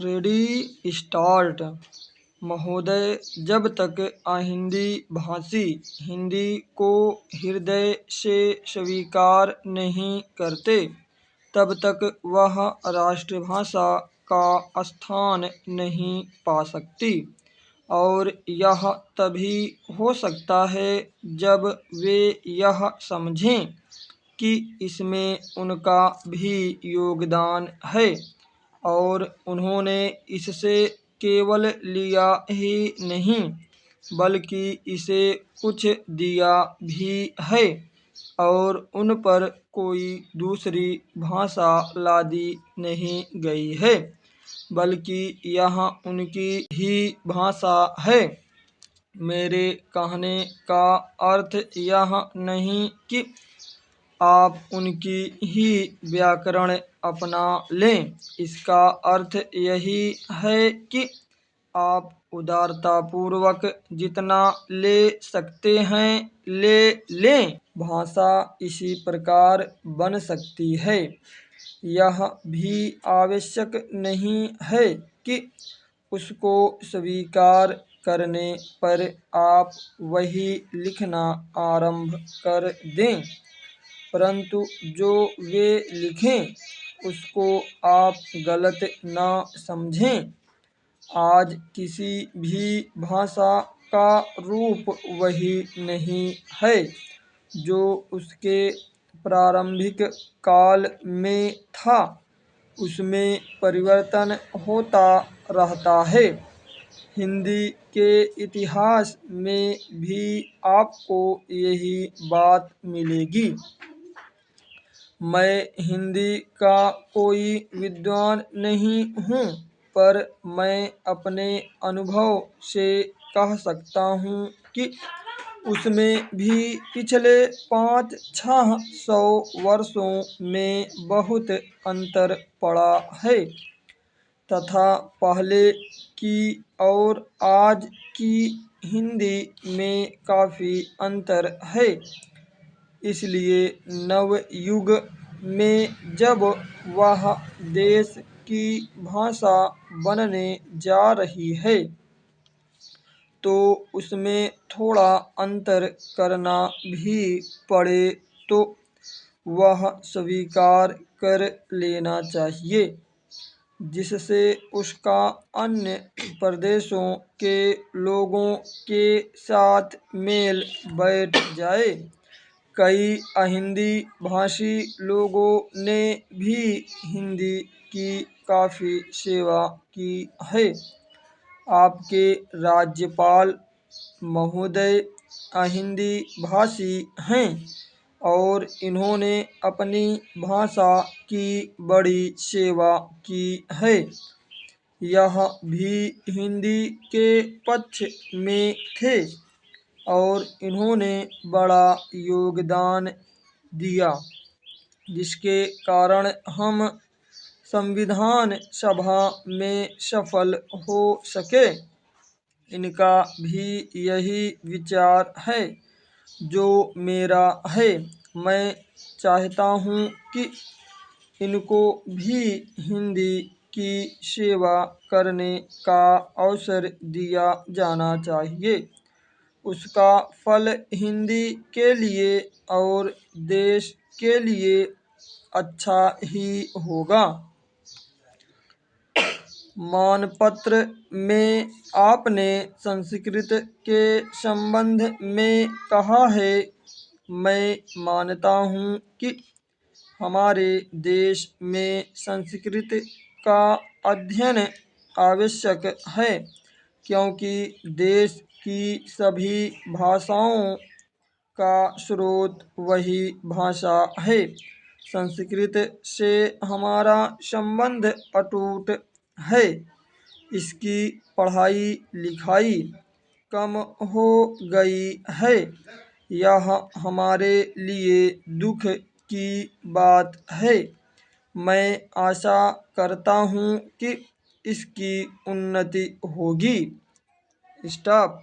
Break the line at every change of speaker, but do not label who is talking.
Ready start. महोदय, जब तक अहिंदी भाषी हिंदी को हृदय से स्वीकार नहीं करते, तब तक वह राष्ट्रभाषा का स्थान नहीं पा सकती। और यह तभी हो सकता है जब वे यह समझें कि इसमें उनका भी योगदान है और उन्होंने इससे केवल लिया ही नहीं बल्कि इसे कुछ दिया भी है और उन पर कोई दूसरी भाषा लादी नहीं गई है, बल्कि यह उनकी ही भाषा है। मेरे कहने का अर्थ यह नहीं कि आप उनकी ही व्याकरण अपना लें। इसका अर्थ यही है कि आप उदारतापूर्वक जितना ले सकते हैं ले लें। भाषा इसी प्रकार बन सकती है। यह भी आवश्यक नहीं है कि उसको स्वीकार करने पर आप वही लिखना आरंभ कर दें, परंतु जो वे लिखें उसको आप गलत न समझें। आज किसी भी भाषा का रूप वही नहीं है जो उसके प्रारंभिक काल में था। उसमें परिवर्तन होता रहता है। हिंदी के इतिहास में भी आपको यही बात मिलेगी। मैं हिंदी का कोई विद्वान नहीं हूँ, पर मैं अपने अनुभव से कह सकता हूँ कि उसमें भी पिछले 500-600 वर्षों में बहुत अंतर पड़ा है तथा पहले की और आज की हिंदी में काफ़ी अंतर है। इसलिए नवयुग में जब वह देश की भाषा बनने जा रही है तो उसमें थोड़ा अंतर करना भी पड़े तो वह स्वीकार कर लेना चाहिए, जिससे उसका अन्य प्रदेशों के लोगों के साथ मेल बैठ जाए। कई अहिंदी भाषी लोगों ने भी हिंदी की काफ़ी सेवा की है। आपके राज्यपाल महोदय अहिंदी भाषी हैं और इन्होंने अपनी भाषा की बड़ी सेवा की है। यह भी हिंदी के पक्ष में थे और इन्होंने बड़ा योगदान दिया, जिसके कारण हम संविधान सभा में सफल हो सके। इनका भी यही विचार है जो मेरा है। मैं चाहता हूँ कि इनको भी हिंदी की सेवा करने का अवसर दिया जाना चाहिए। उसका फल हिंदी के लिए और देश के लिए अच्छा ही होगा। मानपत्र में आपने संस्कृत के संबंध में कहा है। मैं मानता हूँ कि हमारे देश में संस्कृत का अध्ययन आवश्यक है, क्योंकि देश की सभी भाषाओं का स्रोत वही भाषा है। संस्कृत से हमारा संबंध अटूट है। इसकी पढ़ाई लिखाई कम हो गई है। यह हमारे लिए दुख की बात है। मैं आशा करता हूँ कि इसकी उन्नति होगी। स्टॉप।